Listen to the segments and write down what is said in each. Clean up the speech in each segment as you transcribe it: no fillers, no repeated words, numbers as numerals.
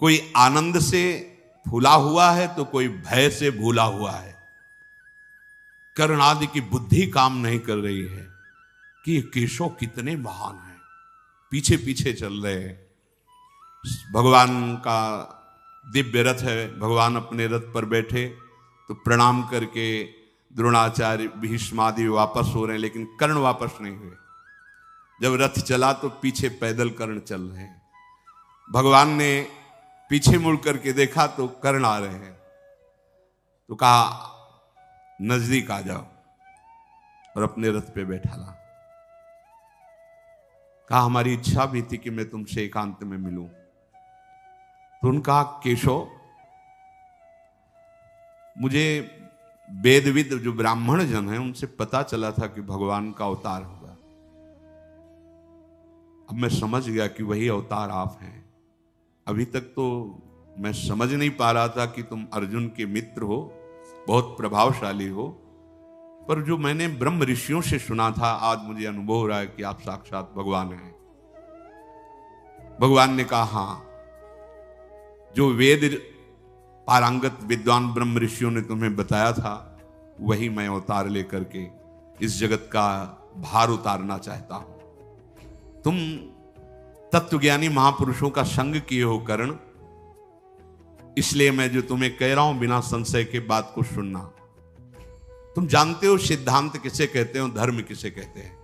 कोई आनंद से फूला हुआ है तो कोई भय से भूला हुआ है। कर्ण आदि की बुद्धि काम नहीं कर रही है कि ये केशव कितने महान हैं, पीछे पीछे चल रहे हैं। भगवान का दिव्य रथ है, भगवान अपने रथ पर बैठे तो प्रणाम करके द्रोणाचार्य भीष्म आदि वापस हो रहे हैं, लेकिन कर्ण वापस नहीं हुए। जब रथ चला तो पीछे पैदल कर्ण चल रहे हैं। भगवान ने पीछे मुड़ करके देखा तो कर्ण आ रहे हैं, तो कहा नजदीक आ जाओ, और अपने रथ पे बैठा ला। कहा हमारी इच्छा भी थी कि मैं तुमसे एकांत में मिलूं। तो उनका केशव, मुझे वेदविद जो ब्राह्मण जन हैं उनसे पता चला था कि भगवान का अवतार होगा। अब मैं समझ गया कि वही अवतार आप हैं। अभी तक तो मैं समझ नहीं पा रहा था कि तुम अर्जुन के मित्र हो, बहुत प्रभावशाली हो, पर जो मैंने ब्रह्म ऋषियों से सुना था आज मुझे अनुभव हो रहा है कि आप साक्षात भगवान हैं। भगवान ने कहा हां, जो वेद पारंगत विद्वान ब्रह्म ऋषियों ने तुम्हें बताया था वही मैं अवतार लेकर के इस जगत का भार उतारना चाहता हूं। तुम तत्वज्ञानी महापुरुषों का संग किए हो कर्ण, इसलिए मैं जो तुम्हें कह रहा हूं बिना संशय के बात को सुनना। तुम जानते हो सिद्धांत किसे कहते हो, धर्म किसे कहते हैं।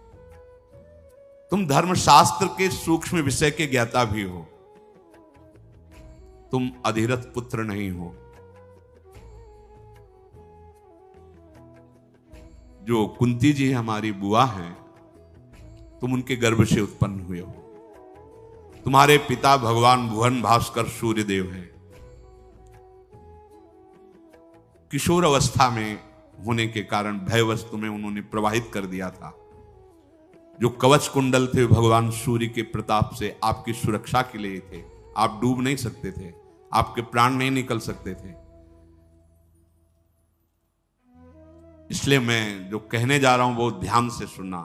तुम धर्म शास्त्र के सूक्ष्म विषय के ज्ञाता भी हो। तुम अधिरथ पुत्र नहीं हो। जो कुंती जी हमारी बुआ हैं, तुम उनके गर्भ से उत्पन्न हुए हो। तुम्हारे पिता भगवान भुवन भास्कर सूर्यदेव हैं। किशोर अवस्था में होने के कारण भयवश तुम्हें उन्होंने प्रवाहित कर दिया था। जो कवच कुंडल थे भगवान सूर्य के प्रताप से आपकी सुरक्षा के लिए थे। आप डूब नहीं सकते थे, आपके प्राण नहीं निकल सकते थे। इसलिए मैं जो कहने जा रहा हूं वो ध्यान से सुनना।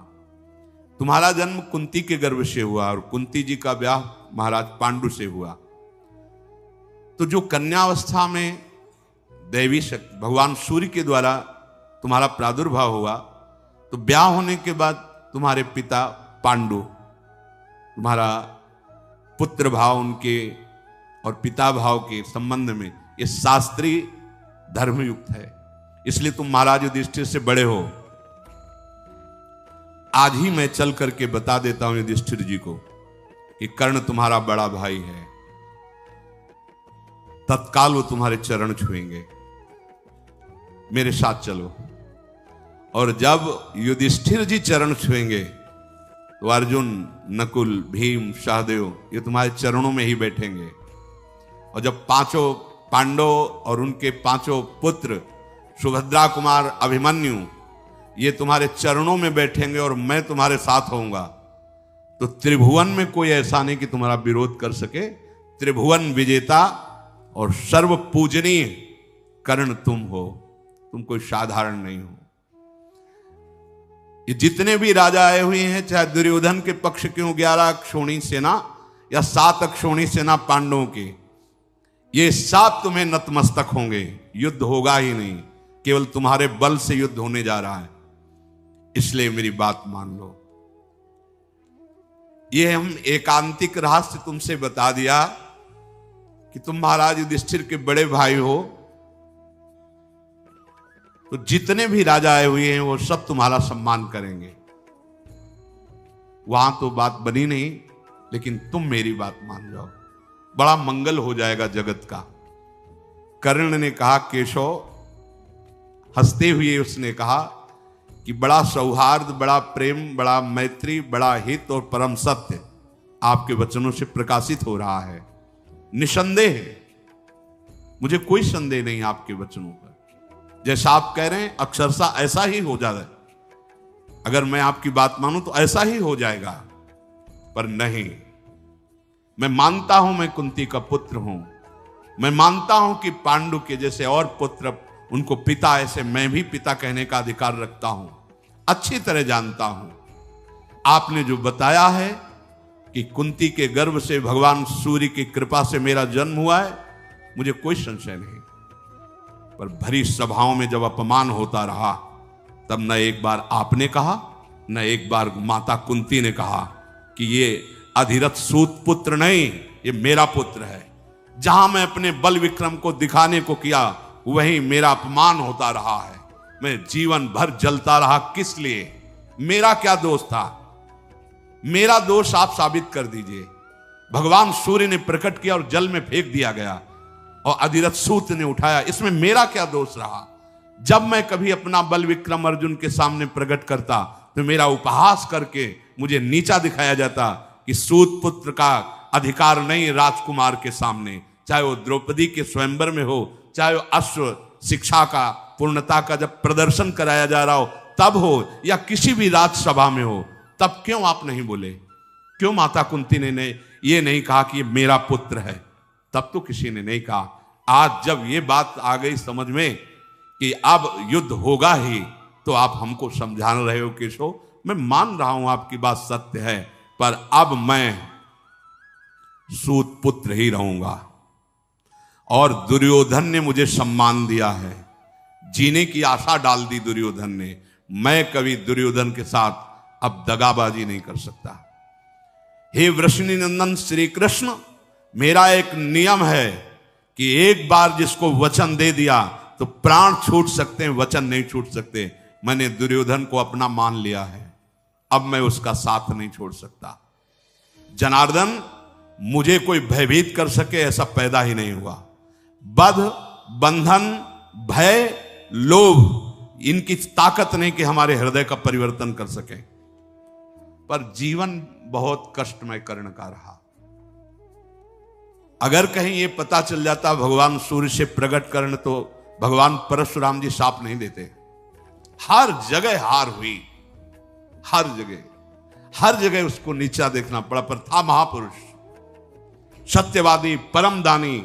तुम्हारा जन्म कुंती के गर्भ से हुआ और कुंती जी का ब्याह महाराज पांडु से हुआ। तो जो कन्यावस्था में दैवी शक्ति भगवान सूर्य के द्वारा तुम्हारा प्रादुर्भाव हुआ, तो ब्याह होने के बाद तुम्हारे पिता पांडु, तुम्हारा पुत्र भाव उनके और पिता भाव के संबंध में ये शास्त्रीय धर्मयुक्त है। इसलिए तुम महाराज युधिष्ठिर से बड़े हो। आज ही मैं चल करके बता देता हूं युधिष्ठिर जी को कि कर्ण तुम्हारा बड़ा भाई है। तत्काल वो तुम्हारे चरण छुएंगे। मेरे साथ चलो। और जब युधिष्ठिर जी चरण छुएंगे तो अर्जुन, नकुल, भीम, सहदेव ये तुम्हारे चरणों में ही बैठेंगे। और जब पांचों पांडव और उनके पांचों पुत्र सुभद्रा कुमार, अभिमन्यु ये तुम्हारे चरणों में बैठेंगे और मैं तुम्हारे साथ होऊंगा, तो त्रिभुवन में कोई ऐसा नहीं कि तुम्हारा विरोध कर सके। त्रिभुवन विजेता और सर्व पूजनीय कर्ण तुम हो। तुम कोई साधारण नहीं हो। ये जितने भी राजा आए हुए हैं, चाहे दुर्योधन के पक्ष के 11 अक्षौणी सेना या 7 अक्षौणी सेना पांडवों के, ये सब तुम्हें नतमस्तक होंगे। युद्ध होगा ही नहीं, केवल तुम्हारे बल से युद्ध होने जा रहा है। इसलिए मेरी बात मान लो। ये हम एकांतिक रहस्य तुमसे बता दिया कि तुम महाराज युधिष्ठिर के बड़े भाई हो। तो जितने भी राजा आए हुए हैं वो सब तुम्हारा सम्मान करेंगे। वहां तो बात बनी नहीं, लेकिन तुम मेरी बात मान जाओ, बड़ा मंगल हो जाएगा जगत का। कर्ण ने कहा केशव, हंसते हुए उसने कहा कि बड़ा सौहार्द, बड़ा प्रेम, बड़ा मैत्री, बड़ा हित और परम सत्य आपके वचनों से प्रकाशित हो रहा है। निसंदेह मुझे कोई संदेह नहीं आपके वचनों पर। जैसा आप कह रहे हैं अक्षरशः ऐसा ही हो जाए। अगर मैं आपकी बात मानूं तो ऐसा ही हो जाएगा। पर नहीं, मैं मानता हूं मैं कुंती का पुत्र हूं। मैं मानता हूं कि पांडु के जैसे और पुत्र उनको पिता, ऐसे मैं भी पिता कहने का अधिकार रखता हूं। अच्छी तरह जानता हूं आपने जो बताया है कि कुंती के गर्भ से भगवान सूर्य की कृपा से मेरा जन्म हुआ है, मुझे कोई संशय नहीं। पर भरी सभाओं में जब अपमान होता रहा, तब न एक बार आपने कहा, न एक बार माता कुंती ने कहा कि ये अधिरथ सूत पुत्र नहीं, ये मेरा पुत्र है। जहां मैं अपने बल विक्रम को दिखाने को किया, वहीं मेरा अपमान होता रहा है। मैं जीवन भर जलता रहा, किस लिए? मेरा क्या दोष था? मेरा दोष आप साबित कर दीजिए। भगवान सूर्य ने प्रकट किया और जल में फेंक दिया गया और अधिरथ सूत ने उठाया, इसमें मेरा क्या दोष रहा? जब मैं कभी अपना बल विक्रम अर्जुन के सामने प्रकट करता तो मेरा उपहास करके मुझे नीचा दिखाया जाता कि सूत पुत्र का अधिकार नहीं राजकुमार के सामने, चाहे वो द्रौपदी के स्वयंवर में हो, चाहे वो अश्व शिक्षा का पूर्णता का जब प्रदर्शन कराया जा रहा हो तब हो, या किसी भी राजसभा में हो, तब क्यों आप नहीं बोले? क्यों माता कुंती ने ये नहीं कहा कि ये मेरा पुत्र है? तब तो किसी ने नहीं कहा। आज जब ये बात आ गई समझ में कि अब युद्ध होगा ही, तो आप हमको समझा रहे हो केशव, मैं मान रहा हूं आपकी बात सत्य है, पर अब मैं सूत पुत्र ही रहूंगा। और दुर्योधन ने मुझे सम्मान दिया है, जीने की आशा डाल दी दुर्योधन ने। मैं कभी दुर्योधन के साथ अब दगाबाजी नहीं कर सकता। हे वृषणी नंदन श्री कृष्ण, मेरा एक नियम है कि एक बार जिसको वचन दे दिया तो प्राण छूट सकते हैं, वचन नहीं छूट सकते। मैंने दुर्योधन को अपना मान लिया है, अब मैं उसका साथ नहीं छोड़ सकता। जनार्दन, मुझे कोई भयभीत कर सके ऐसा पैदा ही नहीं हुआ। बध, बंधन, भय, लोभ, इनकी ताकत नहीं कि हमारे हृदय का परिवर्तन कर सके। पर जीवन बहुत कष्टमय कर्ण का रहा। अगर कहीं ये पता चल जाता भगवान सूर्य से प्रकट कर्ण, तो भगवान परशुराम जी शाप नहीं देते। हर जगह हार हुई, हर जगह उसको नीचा देखना पड़ा, पर था महापुरुष, सत्यवादी, परम दानी।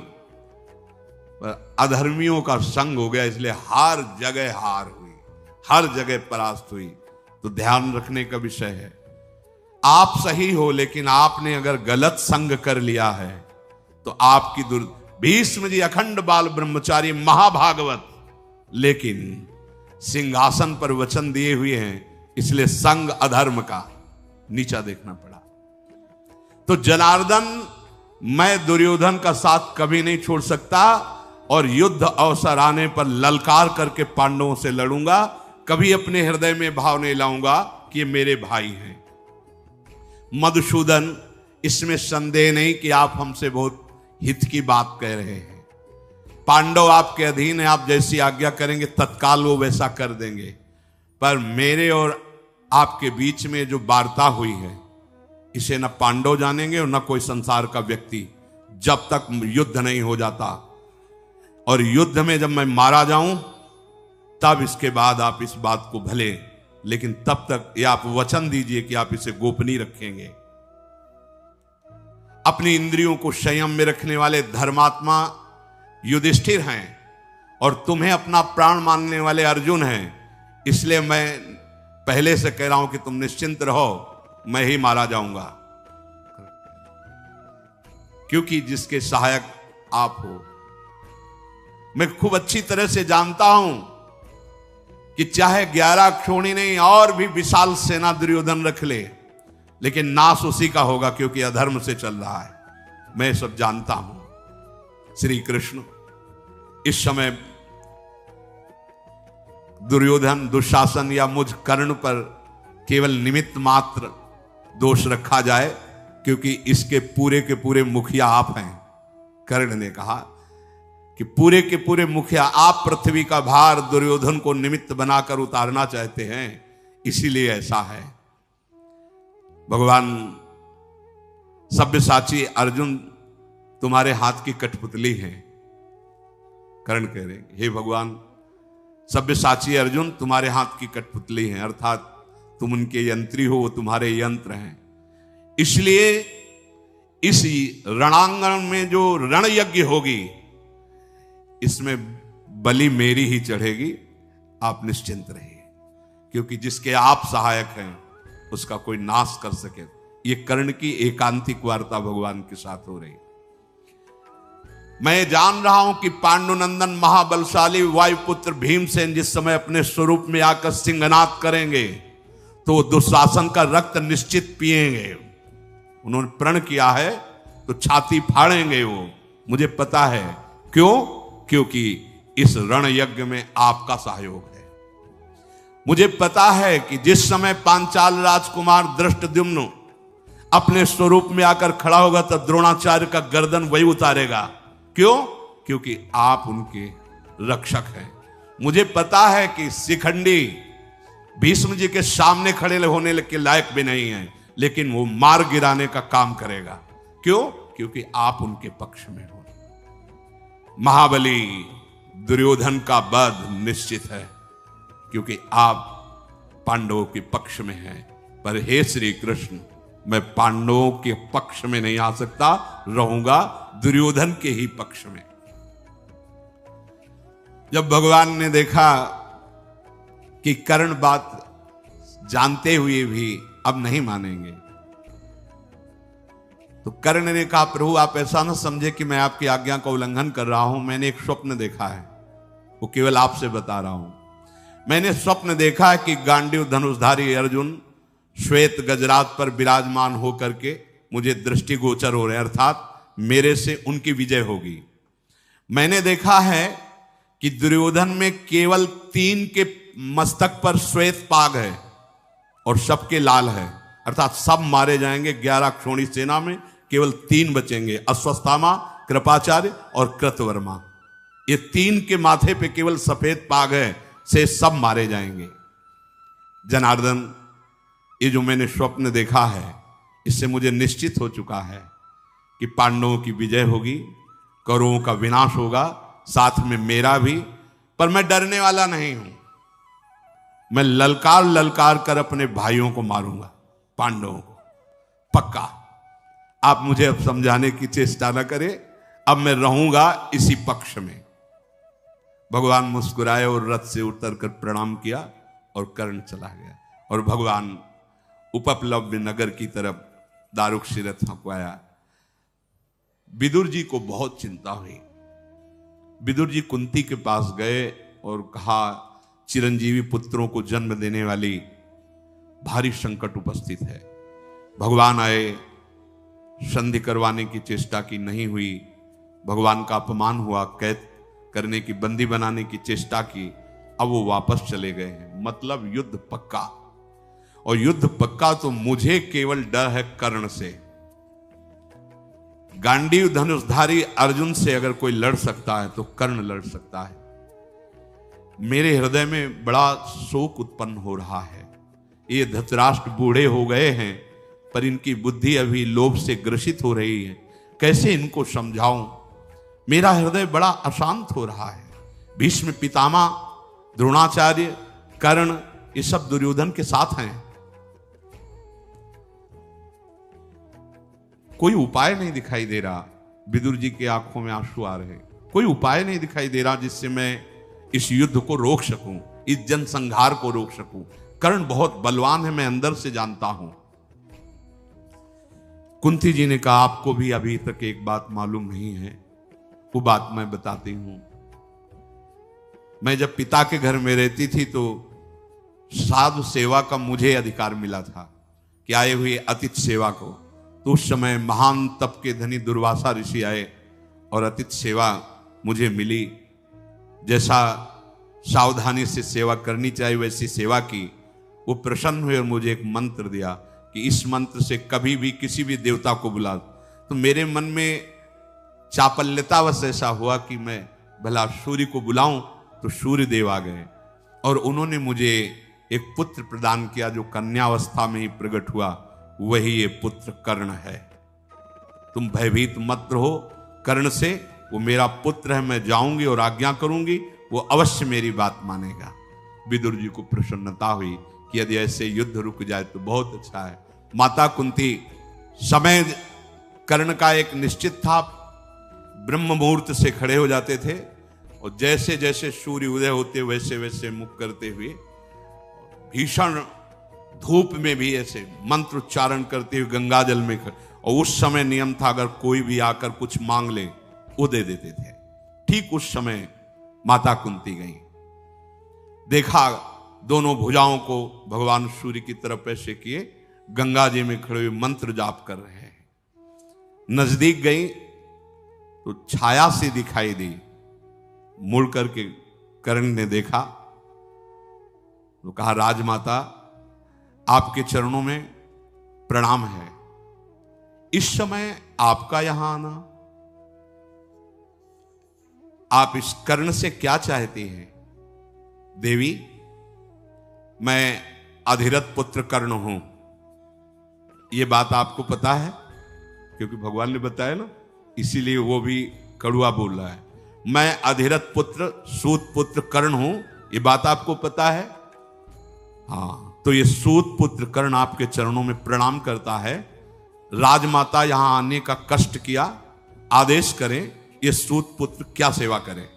अधर्मियों का संग हो गया, इसलिए हर जगह हार हुई, हर जगह परास्त हुई। तो ध्यान रखने का विषय है, आप सही हो, लेकिन आपने अगर गलत संग कर लिया है तो आपकी भीष्म जी अखंड बाल ब्रह्मचारी महाभागवत, लेकिन सिंहासन पर वचन दिए हुए हैं, इसलिए संग अधर्म का नीचा देखना पड़ा। तो जनार्दन, मैं दुर्योधन का साथ कभी नहीं छोड़ सकता, और युद्ध अवसर आने पर ललकार करके पांडवों से लड़ूंगा। कभी अपने हृदय में भाव नहीं लाऊंगा कि ये मेरे भाई हैं। मधुसूदन, इसमें संदेह नहीं कि आप हमसे बहुत हित की बात कह रहे हैं। पांडव आपके अधीन है, आप जैसी आज्ञा करेंगे तत्काल वो वैसा कर देंगे। पर मेरे और आपके बीच में जो वार्ता हुई है, इसे न पांडव जानेंगे और न कोई संसार का व्यक्ति, जब तक युद्ध नहीं हो जाता। और युद्ध में जब मैं मारा जाऊं, तब इसके बाद आप इस बात को भले, लेकिन तब तक ये आप वचन दीजिए कि आप इसे गोपनीय रखेंगे। अपनी इंद्रियों को संयम में रखने वाले धर्मात्मा युधिष्ठिर हैं, और तुम्हें अपना प्राण मानने वाले अर्जुन हैं। इसलिए मैं पहले से कह रहा हूं कि तुम निश्चिंत रहो, मैं ही मारा जाऊंगा, क्योंकि जिसके सहायक आप हो। मैं खूब अच्छी तरह से जानता हूं कि चाहे 11 क्षोणी नहीं और भी विशाल सेना दुर्योधन रख ले, लेकिन नाश उसी का होगा, क्योंकि अधर्म से चल रहा है। मैं सब जानता हूं। श्री कृष्ण, इस समय दुर्योधन, दुशासन या मुझ कर्ण पर केवल निमित्त मात्र दोष रखा जाए, क्योंकि इसके पूरे के पूरे मुखिया आप हैं। कर्ण ने कहा कि पूरे के पूरे मुखिया आप, पृथ्वी का भार दुर्योधन को निमित्त बनाकर उतारना चाहते हैं, इसीलिए ऐसा है। भगवान सब्यसाची अर्जुन तुम्हारे हाथ की कठपुतली हैं। कर्ण कह रहे, हे भगवान, सब्यसाची अर्जुन तुम्हारे हाथ की कठपुतली हैं, अर्थात तुम उनके यंत्री हो, वो तुम्हारे यंत्र हैं। इसलिए इस रणांगण में जो रण यज्ञ होगी, इसमें बलि मेरी ही चढ़ेगी। आप निश्चिंत रहिए, क्योंकि जिसके आप सहायक हैं उसका कोई नाश कर सके ये कर्ण की एकांतिक वार्ता भगवान के साथ हो रही। मैं जान रहा हूं कि पांडुनंदन महाबलशाली वायुपुत्र भीमसेन जिस समय अपने स्वरूप में आकर सिंहनाद करेंगे तो दुशासन का रक्त निश्चित पिएंगे। उन्होंने प्रण किया है तो छाती फाड़ेंगे वो, मुझे पता है। क्यों? क्योंकि इस रण यज्ञ में आपका सहयोग है। मुझे पता है कि जिस समय पांचाल राजकुमार धृष्टद्युम्न अपने स्वरूप में आकर खड़ा होगा तो द्रोणाचार्य का गर्दन वही उतारेगा। क्यों? क्योंकि आप उनके रक्षक हैं। मुझे पता है कि शिखंडी भीष्म जी के सामने खड़े होने के लायक भी नहीं है, लेकिन वो मार गिराने का काम करेगा। क्यों? क्योंकि आप उनके पक्ष में हो। महाबली दुर्योधन का वध निश्चित है क्योंकि आप पांडवों के पक्ष में हैं। पर हे श्री कृष्ण, मैं पांडवों के पक्ष में नहीं आ सकता, रहूंगा दुर्योधन के ही पक्ष में। जब भगवान ने देखा कि कर्ण बात जानते हुए भी अब नहीं मानेंगे, तो कर्ण ने कहा, प्रभु आप ऐसा ना समझे कि मैं आपकी आज्ञा का उल्लंघन कर रहा हूं। मैंने एक स्वप्न देखा है, वो केवल आपसे बता रहा हूं। मैंने स्वप्न देखा है कि गांडीव धनुषधारी अर्जुन श्वेत गजरात पर विराजमान होकर के मुझे दृष्टिगोचर हो रहे हैं, अर्थात मेरे से उनकी विजय होगी। मैंने देखा है कि दुर्योधन में केवल 3 के मस्तक पर श्वेत पाग है और सबके लाल है, अर्थात सब मारे जाएंगे। 11 क्षोणी सेना में केवल 3 बचेंगे, अश्वत्थामा, कृपाचार्य और कृतवर्मा। ये 3 के माथे पे केवल सफेद पाग है, से सब मारे जाएंगे। जनार्दन, ये जो मैंने स्वप्न देखा है इससे मुझे निश्चित हो चुका है कि पांडवों की विजय होगी, कौरवों का विनाश होगा, साथ में मेरा भी। पर मैं डरने वाला नहीं हूं। मैं ललकार ललकार कर अपने भाइयों को मारूंगा, पांडवों को, पक्का। आप मुझे अब समझाने की चेष्टा न करें, अब मैं रहूंगा इसी पक्ष में। भगवान मुस्कुराए और रथ से उतर कर प्रणाम किया और कर्ण चला गया। और भगवान उपप्लव्य नगर की तरफ दारुक्षी रथ हंकवाया। विदुर जी को बहुत चिंता हुई। विदुर जी कुंती के पास गए और कहा, चिरंजीवी पुत्रों को जन्म देने वाली भारी संकट उपस्थित है। भगवान आए, संधि करवाने की चेष्टा की, नहीं हुई। भगवान का अपमान हुआ, कैद करने की, बंदी बनाने की चेष्टा की। अब वो वापस चले गए हैं। मतलब युद्ध पक्का। और युद्ध पक्का तो मुझे केवल डर है कर्ण से। गांडीव धनुषधारी अर्जुन से अगर कोई लड़ सकता है तो कर्ण लड़ सकता है। मेरे हृदय में बड़ा शोक उत्पन्न हो रहा है। ये धृतराष्ट्र बूढ़े हो गए हैं, पर इनकी बुद्धि अभी लोभ से ग्रसित हो रही है। कैसे इनको समझाऊं? मेरा हृदय बड़ा अशांत हो रहा है। भीष्म पितामह, द्रोणाचार्य, कर्ण, ये सब दुर्योधन के साथ हैं। कोई उपाय नहीं दिखाई दे रहा। विदुर जी की आंखों में आंसू आ रहे। कोई उपाय नहीं दिखाई दे रहा जिससे मैं इस युद्ध को रोक सकूं, इस जनसंहार को रोक सकूं। कर्ण बहुत बलवान है, मैं अंदर से जानता हूं। कुंती जी ने कहा, आपको भी अभी तक एक बात मालूम नहीं है, वो बात मैं बताती हूं। मैं जब पिता के घर में रहती थी तो साधु सेवा का मुझे अधिकार मिला था कि आए हुए अतिथि सेवा को। तो उस समय महान तप के धनी दुर्वासा ऋषि आए और अतिथि सेवा मुझे मिली। जैसा सावधानी से सेवा करनी चाहिए वैसी सेवा की। वो प्रसन्न हुए और मुझे एक मंत्र दिया कि इस मंत्र से कभी भी किसी भी देवता को बुला। तो मेरे मन में चापल्यतावश ऐसा हुआ कि मैं भला सूर्य को बुलाऊं, तो सूर्य देव आ गए और उन्होंने मुझे एक पुत्र प्रदान किया जो कन्यावस्था में ही प्रकट हुआ। वही ये पुत्र कर्ण है। तुम भयभीत मत रहो कर्ण से, वो मेरा पुत्र है। मैं जाऊंगी और आज्ञा करूंगी, वो अवश्य मेरी बात मानेगा। विदुर जी को प्रसन्नता हुई कि यदि ऐसे युद्ध रुक जाए तो बहुत अच्छा है। माता कुंती, समय कर्ण का एक निश्चित था। ब्रह्म मुहूर्त से खड़े हो जाते थे और जैसे जैसे सूर्य उदय होते वैसे वैसे मुख करते हुए भीषण धूप में भी ऐसे मंत्र उच्चारण करते हुए गंगा जल में और उस समय नियम था अगर कोई भी आकर कुछ मांग ले वो दे देते थे। ठीक उस समय माता कुंती गई, देखा दोनों भुजाओं को भगवान सूर्य की तरफ ऐसे किए, गंगा जी में खड़े हुए मंत्र जाप कर रहे हैं। नजदीक गई तो छाया सी दिखाई दी, मुड़ करके कर्ण ने देखा तो कहा राजमाता आपके चरणों में प्रणाम है, इस समय आपका यहां आना, आप इस कर्ण से क्या चाहती हैं? देवी मैं अधिरथ पुत्र कर्ण हूं, यह बात आपको पता है? क्योंकि भगवान ने बताया ना, इसीलिए वो भी कड़ुआ बोल रहा है। मैं अधिरथ पुत्र सूत पुत्र कर्ण हूं, यह बात आपको पता है? हाँ, तो ये सूत पुत्र कर्ण आपके चरणों में प्रणाम करता है। राजमाता यहां आने का कष्ट किया, आदेश करें ये सूत पुत्र क्या सेवा करें।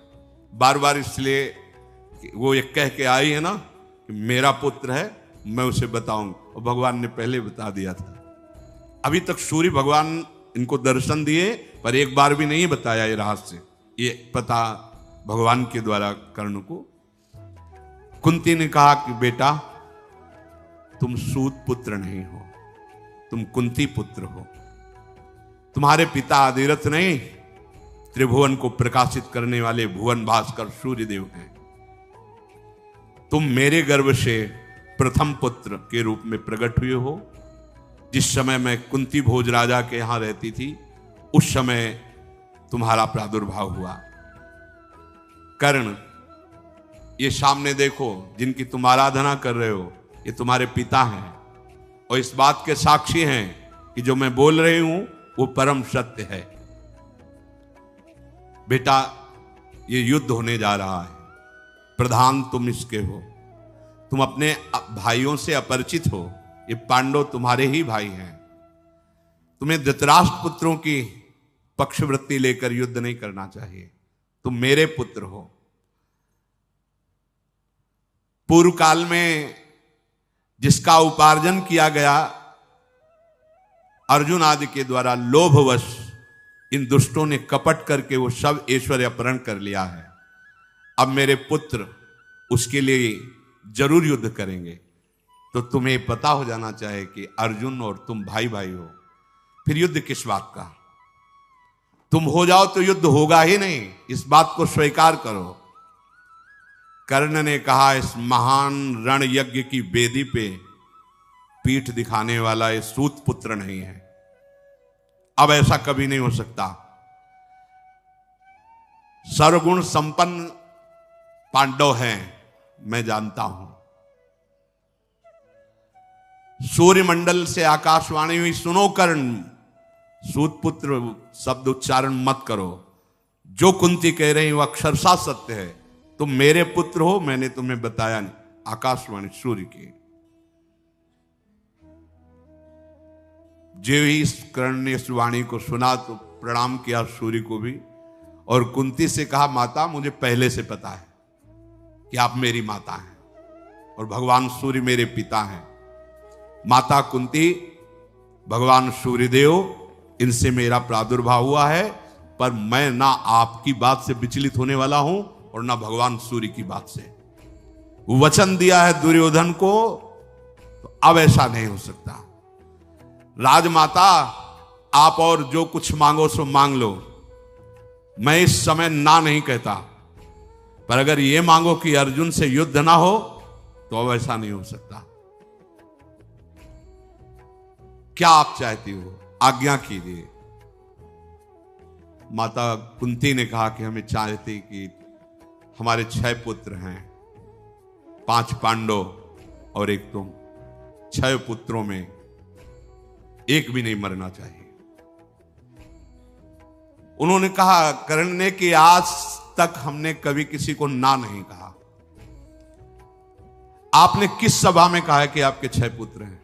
बार बार इसलिए वो ये कह के आई है ना कि मेरा पुत्र है, मैं उसे बताऊंगा, और भगवान ने पहले बता दिया था। अभी तक सूर्य भगवान इनको दर्शन दिए पर एक बार भी नहीं बताया ये रहस्य, ये पता भगवान के द्वारा कर्ण को। कुंती ने कहा कि बेटा तुम सूत पुत्र नहीं हो, तुम कुंती पुत्र हो। तुम्हारे पिता अधिरथ नहीं, त्रिभुवन को प्रकाशित करने वाले भुवन भास्कर सूर्य देव हैं। तुम मेरे गर्भ से प्रथम पुत्र के रूप में प्रकट हुए हो। जिस समय मैं कुंती भोज राजा के यहां रहती थी उस समय तुम्हारा प्रादुर्भाव हुआ। कर्ण, ये सामने देखो जिनकी तुम आराधना कर रहे हो, ये तुम्हारे पिता हैं और इस बात के साक्षी हैं कि जो मैं बोल रही हूं वो परम सत्य है। बेटा ये युद्ध होने जा रहा है, प्रधान तुम इसके हो, तुम अपने भाइयों से अपरिचित हो, ये पांडव तुम्हारे ही भाई हैं। तुम्हें धृतराष्ट्र पुत्रों की पक्षवृत्ति लेकर युद्ध नहीं करना चाहिए, तुम मेरे पुत्र हो। पूर्व काल में जिसका उपार्जन किया गया अर्जुन आदि के द्वारा, लोभवश इन दुष्टों ने कपट करके वो सब ऐश्वर्य अपहरण कर लिया है। अब मेरे पुत्र उसके लिए जरूर युद्ध करेंगे, तो तुम्हें पता हो जाना चाहिए कि अर्जुन और तुम भाई भाई हो, फिर युद्ध किस बात का? तुम हो जाओ तो युद्ध होगा ही नहीं, इस बात को स्वीकार करो। कर्ण ने कहा इस महान रण यज्ञ की वेदी पे पीठ दिखाने वाला ये सूत पुत्र नहीं है, अब ऐसा कभी नहीं हो सकता। सर्वगुण संपन्न पांडव हैं, मैं जानता हूं। सूर्यमंडल से आकाशवाणी हुई, सुनो कर्ण, सूत पुत्र शब्द उच्चारण मत करो, जो कुंती कह रही वो अक्षरशः सत्य है। तुम मेरे पुत्र हो, मैंने तुम्हें बताया नहीं, आकाशवाणी सूर्य की। जो ही इस कर्ण ने इस वाणी को सुना तो प्रणाम किया सूर्य को भी, और कुंती से कहा माता मुझे पहले से पता है कि आप मेरी माता हैं और भगवान सूर्य मेरे पिता हैं। माता कुंती, भगवान सूर्यदेव इनसे मेरा प्रादुर्भाव हुआ है, पर मैं ना आपकी बात से विचलित होने वाला हूं और ना भगवान सूर्य की बात से। वचन दिया है दुर्योधन को, तो अब ऐसा नहीं हो सकता। राजमाता आप और जो कुछ मांगो सो मांग लो, मैं इस समय ना नहीं कहता, पर अगर ये मांगो कि अर्जुन से युद्ध ना हो तो अब ऐसा नहीं हो सकता। क्या आप चाहती हो, आज्ञा कीजिए। माता कुंती ने कहा कि हमें चाहती कि हमारे 6 पुत्र हैं, 5 पांडव और एक तुम, 6 पुत्रों में एक भी नहीं मरना चाहिए। उन्होंने कहा कर्ण ने कि आज तक हमने कभी किसी को ना नहीं कहा। आपने किस सभा में कहा है कि आपके 6 पुत्र हैं?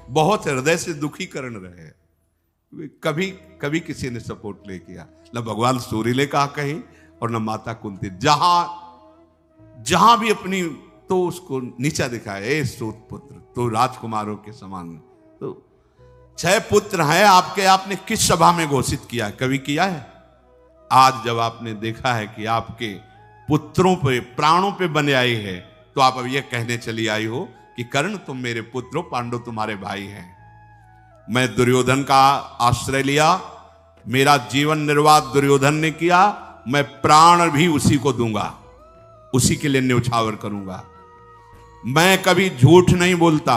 बहुत हृदय से दुखी कर्ण रहे, कभी कभी किसी ने सपोर्ट नहीं किया, न भगवान सूर्य ने कहा कहीं और न माता कुंती। जहां भी अपनी तो उसको नीचा दिखाया, ए सूत पुत्र, तो राजकुमारों के समान। तो 6 पुत्र हैं आपके, आपने किस सभा में घोषित किया है? कभी किया है? आज जब आपने देखा है कि आपके पुत्रों पे, प्राणों पे बने आई है, तो आप अब यह कहने चली आई हो कि कर्ण तुम मेरे पुत्र हो, पांडु तुम्हारे भाई हैं। मैं दुर्योधन का आश्रय लिया, मेरा जीवन निर्वाह दुर्योधन ने किया, मैं प्राण भी उसी को दूंगा, उसी के लिए न्यौछावर करूंगा। मैं कभी झूठ नहीं बोलता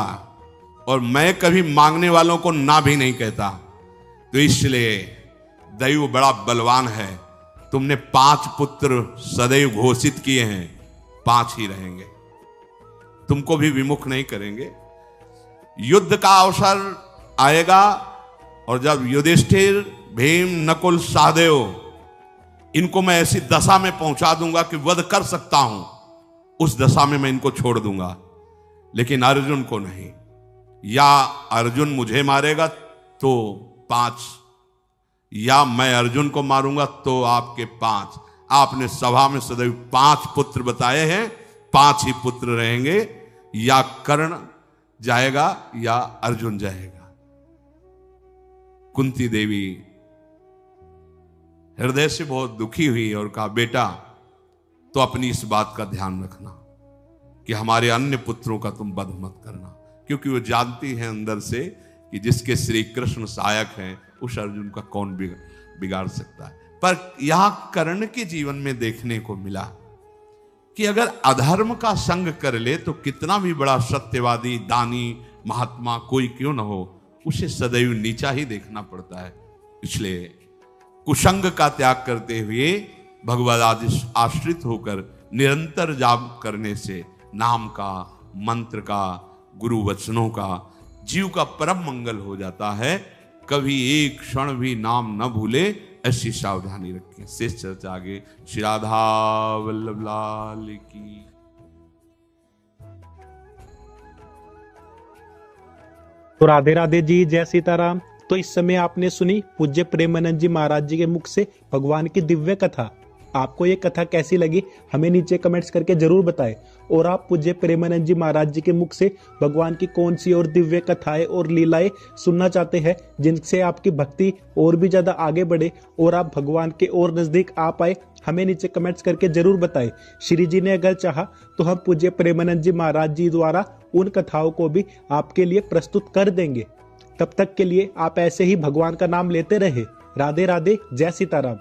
और मैं कभी मांगने वालों को ना भी नहीं कहता। तो इसलिए दैव बड़ा बलवान है, तुमने 5 पुत्र सदैव घोषित किए हैं, 5 ही रहेंगे, तुमको भी विमुख नहीं करेंगे। युद्ध का अवसर आएगा और जब युधिष्ठिर, भीम, नकुल, सहदेव, इनको मैं ऐसी दशा में पहुंचा दूंगा कि वध कर सकता हूं, उस दशा में मैं इनको छोड़ दूंगा, लेकिन अर्जुन को नहीं। या अर्जुन मुझे मारेगा तो 5, या मैं अर्जुन को मारूंगा तो आपके 5। आपने सभा में सदैव 5 पुत्र बताए हैं, 5 ही पुत्र रहेंगे, या कर्ण जाएगा या अर्जुन जाएगा। कुंती देवी हृदय से बहुत दुखी हुई और कहा, बेटा तो अपनी इस बात का ध्यान रखना कि हमारे अन्य पुत्रों का तुम वध मत करना, क्योंकि वो जानती हैं अंदर से कि जिसके श्री कृष्ण सहायक हैं उस अर्जुन का कौन बिगाड़ सकता है। पर यहां कर्ण के जीवन में देखने को मिला कि अगर अधर्म का संग कर ले तो कितना भी बड़ा सत्यवादी, दानी, महात्मा कोई क्यों न हो, उसे सदैव नीचा ही देखना पड़ता है। इसलिए कुसंग का त्याग करते हुए भगवद आश्रित होकर निरंतर जाप करने से नाम का, मंत्र का, गुरु वचनों का, जीव का परम मंगल हो जाता है। कभी एक क्षण भी नाम न भूले, ऐसी सावधानी रखें। शेष चर्चा आगे। श्री राधा वल्लभ लाल की। तो राधे राधे जी, जय सीताराम। तो इस समय आपने सुनी पूज्य प्रेमानंद जी महाराज जी के मुख से भगवान की दिव्य कथा। आपको ये कथा कैसी लगी हमें नीचे कमेंट्स करके जरूर बताएं। और आप पूज्य प्रेमानंद जी महाराज जी के मुख से भगवान की कौन सी और दिव्य कथाएं और लीलाएं सुनना चाहते हैं, जिनसे आपकी भक्ति और भी ज्यादा आगे बढ़े और आप भगवान के और नजदीक आ पाए, हमें नीचे कमेंट्स करके जरूर बताएं। श्री जी ने अगर चाहा तो हम पूज्य प्रेमानंद जी महाराज जी द्वारा उन कथाओं को भी आपके लिए प्रस्तुत कर देंगे। तब तक के लिए आप ऐसे ही भगवान का नाम लेते रहे। राधे राधे, जय सीताराम।